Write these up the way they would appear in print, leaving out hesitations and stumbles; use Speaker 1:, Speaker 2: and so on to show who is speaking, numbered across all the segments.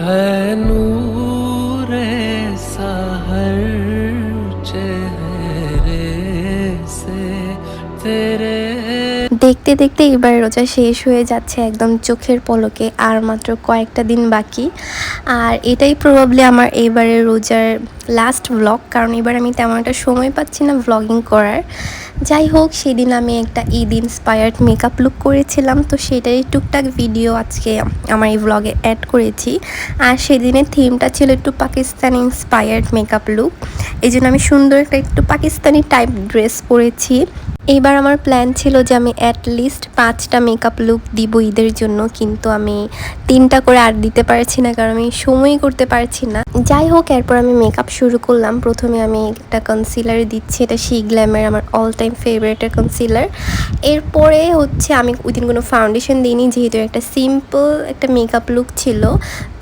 Speaker 1: है नूरे सहर चेहरे से तेरे।
Speaker 2: দেখতে দেখতে এবার রোজা শেষ হয়ে যাচ্ছে একদম চোখের পলকে, আর মাত্র কয়েকটা দিন বাকি। আর এটাই প্রবাবলি আমার এবারের রোজার লাস্ট ব্লগ, কারণ এবার আমি তেমন একটা সময় পাচ্ছি না ব্লগিং করার। যাই হোক, সেদিন আমি একটা ঈদ ইন্সপায়ার্ড মেকআপ লুক করেছিলাম, তো সেটারই টুকটাক ভিডিও আজকে আমার এই ব্লগে অ্যাড করেছি। আর সেদিনের থিমটা ছিল একটু পাকিস্তানি ইন্সপায়ার্ড মেকআপ লুক, এই জন্য আমি সুন্দর একটা একটু পাকিস্তানি টাইপ ড্রেস পরেছি। এইবার আমার প্ল্যান ছিল যে আমি অ্যাটলিস্ট 5টা মেকআপ লুক দিব ঈদের জন্য, কিন্তু আমি 3টা করে আর দিতে পারছি না, কারণ আমি সময়ই করতে পারছি না। যাই হোক, এরপর আমি মেকআপ শুরু করলাম। প্রথমে আমি একটা কনসিলার দিচ্ছি, এটা শি গ্ল্যামের আমার অল টাইম ফেভারিটের কনসিলার। এরপরে হচ্ছে আমি ওই দিন কোনো ফাউন্ডেশন দিইনি, যেহেতু একটা সিম্পল একটা মেকআপ লুক ছিল,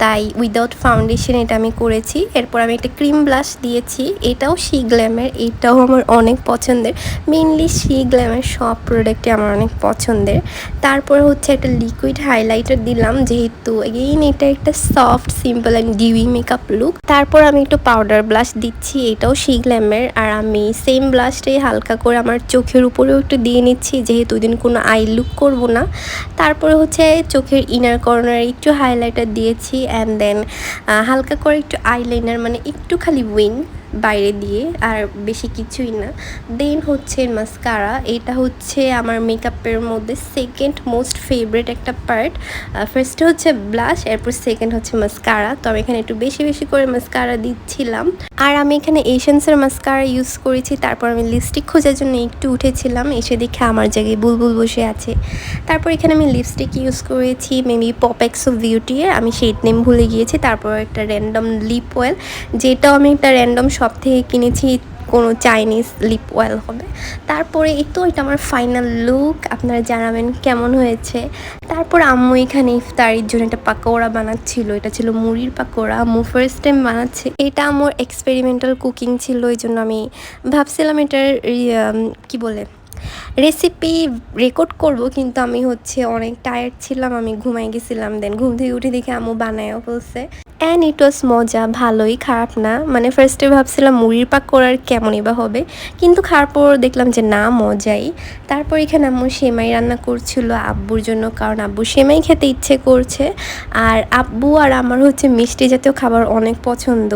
Speaker 2: তাই উইদাউট ফাউন্ডেশন এটা আমি করেছি। এরপর আমি একটা ক্রিম ব্লাশ দিয়েছি, এটাও শি গ্ল্যামের, এটাও আমার অনেক পছন্দের। মেনলি শি গ্ল্যামের সব প্রোডাক্টই আমার অনেক পছন্দের। তারপরে হচ্ছে একটা লিকুইড হাইলাইটার দিলাম, যেহেতু এগেইন এটা একটা soft simple and dewy makeup look. তারপর আমি একটু পাউডার ব্লাশ দিচ্ছি, এটাও শি গ্ল্যামের। আর আমি সেম ব্লাশটাই হালকা করে আমার চোখের উপরেও একটু দিয়ে নিচ্ছি, যেহেতু ওই দিন কোনো আই লুক করবো না। তারপরে হচ্ছে চোখের ইনার কর্নারে একটু হাইলাইটার দিয়েছি, অ্যান্ড দেন হালকা করে একটু আইলাইনার, মানে একটু খালি উইং বাইরে দিয়ে, আর বেশি কিছুই না। দেন হচ্ছে মাস্কারা, এটা হচ্ছে আমার মেকআপের মধ্যে সেকেন্ড মোস্ট ফেভারিট একটা পার্ট। ফার্স্টে হচ্ছে ব্লাশ, এরপর সেকেন্ড হচ্ছে মাস্কারা। তো আমি এখানে একটু বেশি বেশি করে মাস্কারা দিচ্ছিলাম। আর আমি এখানে এশিয়ান্সের মাস্কারা ইউজ করেছি। তারপর আমি লিপস্টিক খোঁজার জন্য একটু উঠেছিলাম, এসে দেখে আমার জায়গায় বুলবুল বসে আছে। তারপর এখানে আমি লিপস্টিক ইউজ করেছি মেবি পপেক্স অফ বিউটির, আমি শেড নেম ভুলে গিয়েছি। তারপর একটা র্যান্ডম লিপ অয়েল, যেটাও আমি একটা র্যান্ডম শপ থেকে কিনেছি, কোনো চাইনিজ লিপ অয়েল হবে। তারপরে এই তো এটা আমার ফাইনাল লুক, আপনারা জানাবেন কেমন হয়েছে। তারপর আম্মু এখানে ইফতারির জন্য একটা পাকোড়া বানাচ্ছিল, এটা ছিল মুড়ির পাকোড়া, আম্মু ফার্স্ট টাইম বানাচ্ছে। এটা আমার এক্সপেরিমেন্টাল কুকিং ছিল, এই জন্য আমি ভাবছিলাম এটার কি বলে রেসিপি রেকর্ড করব, কিন্তু আমি হচ্ছে অনেক টায়ার্ড ছিলাম, আমি ঘুমাই গেছিলাম। দেন ঘুম থেকে উঠে দেখে আম্মু বানায়ও ফেলছে। অ্যান্ড ইট ওয়াজ মজা, ভালোই, খারাপ না। মানে ফার্স্টে ভাবছিলাম মুড়ির পাকোড়ার কেমনই বা হবে, কিন্তু খাওয়ার পর দেখলাম যে না, মজাই। তারপর এখানে আম্মু সেমাই রান্না করছিল আব্বুর জন্য, কারণ আব্বু সেমাই খেতে ইচ্ছে করছে। আর আব্বু আর আমার হচ্ছে মিষ্টি জাতীয় খাবার অনেক পছন্দ।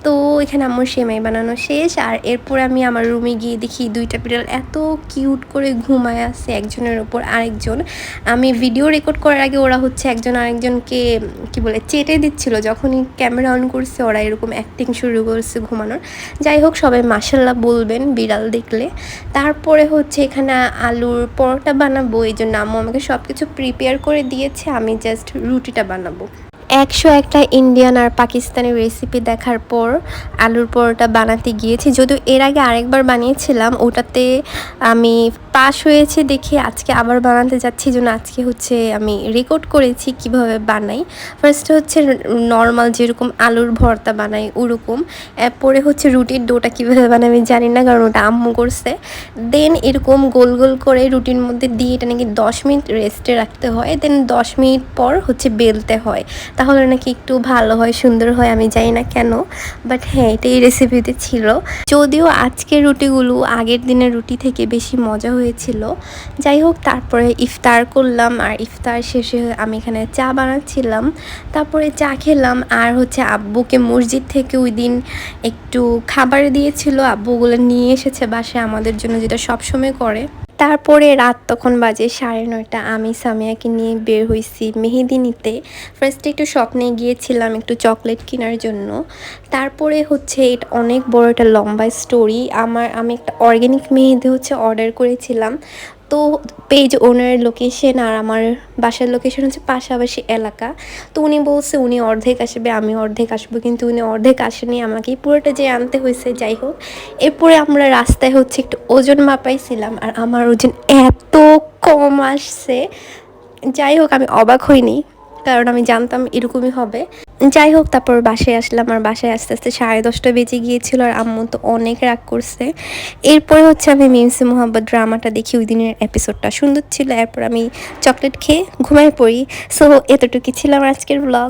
Speaker 2: তো এখানে আম্মুর সেমাই বানানো শেষ। আর এরপর আমি আমার রুমে গিয়ে দেখি 2টা বিড়াল এত কিউট করে ঘুমায় আছে একজনের ওপর আরেকজন। আমি ভিডিও রেকর্ড করার আগে ওরা হচ্ছে একজন আরেকজনকে কি বলে চেটে দিচ্ছিল, যখনই ক্যামেরা অন করছে ওরা এরকম অ্যাক্টিং শুরু করছে ঘুমানোর। যাই হোক, সবাই মাশাল্লাহ বলবেন বিড়াল দেখলে। তারপরে হচ্ছে এখানে আলুর পরোটা বানাবো, এই জন্য আম্মু আমাকে সব কিছু প্রিপেয়ার করে দিয়েছে, আমি জাস্ট রুটিটা বানাবো। 101টা ইন্ডিয়ান আর পাকিস্তানি রেসিপি দেখার পর আলুর পরোটা বানাতে গিয়েছি, যদিও এর আগে আরেকবার বানিয়েছিলাম, ওটাতে আমি পাস হয়েছে দেখে আজকে আবার বানাতে যাচ্ছি। জন্য আজকে হচ্ছে আমি রেকর্ড করেছি কিভাবে বানাই। ফার্স্টে হচ্ছে নর্মাল যেরকম আলুর ভর্তা বানাই ওরকম, এরপরে হচ্ছে রুটির ডোটা কীভাবে বানাই আমি জানি না, কারণ ওটা আম্মু করছে। দেন এরকম গোল গোল করে রুটির মধ্যে দিয়ে এটা নাকি 10 মিনিট রেস্টে রাখতে হয়, দেন 10 মিনিট পর হচ্ছে বেলতে হয়, তাহলে নাকি একটু ভালো হয়, সুন্দর হয়। আমি জানি না কেন, বাট হ্যাঁ, এটা এই রেসিপিতে ছিল। যদিও আজকের রুটিগুলো আগের দিনের রুটি থেকে বেশি মজা হয়েছিল। যাই হোক, তারপরে ইফতার করলাম, আর ইফতার শেষে আমি এখানে চা বানাচ্ছিলাম। তারপরে চা খেলাম, আর হচ্ছে আব্বুকে মসজিদ থেকে ওই দিন একটু খাবার দিয়েছিল, আব্বুগুলো নিয়ে এসেছে বাসায় আমাদের জন্য, যেটা সবসময় করে। তারপরে রাত তখন বাজে 9:30, আমি সামিয়াকে নিয়ে বের হয়েছি মেহেদি নিতে। ফার্স্টে একটু স্বপ্নে গিয়েছিলাম একটু চকলেট কেনার জন্য। তারপরে হচ্ছে এটা অনেক বড় একটা লম্বা স্টোরি। আমি একটা অর্গ্যানিক মেহেদি হচ্ছে অর্ডার করেছিলাম। তো পেজ ওনার লোকেশন আর আমার বাসার লোকেশন হচ্ছে পাশাপাশি এলাকা। তো উনি বলছে উনি অর্ধেক আসবে, আমি অর্ধেক আসবো, কিন্তু উনি অর্ধেক আসেনি, আমাকেই পুরোটা যে আনতে হয়েছে। যাই হোক, এরপরে আমরা রাস্তায় হচ্ছে একটু ওজন মাপাইছিলাম, আর আমার ওজন এত কম আসছে। যাই হোক, আমি অবাক হইনি, কারণ আমি জানতাম এরকমই হবে। যাই হোক, তারপর বাসায় আসলাম, আর বাসায় আস্তে আস্তে 10:30 বেজে গিয়েছিল, আর আম্মু তো অনেক রাগ করছে। এরপরে হচ্ছে আমি মিমসি মোহাম্মদ ড্রামাটা দেখি, ওই দিনের এপিসোডটা সুন্দর ছিল। এরপর আমি চকলেট খেয়ে ঘুমায় পড়ি। সো এতটুকু ছিল আমার আজকের ব্লগ।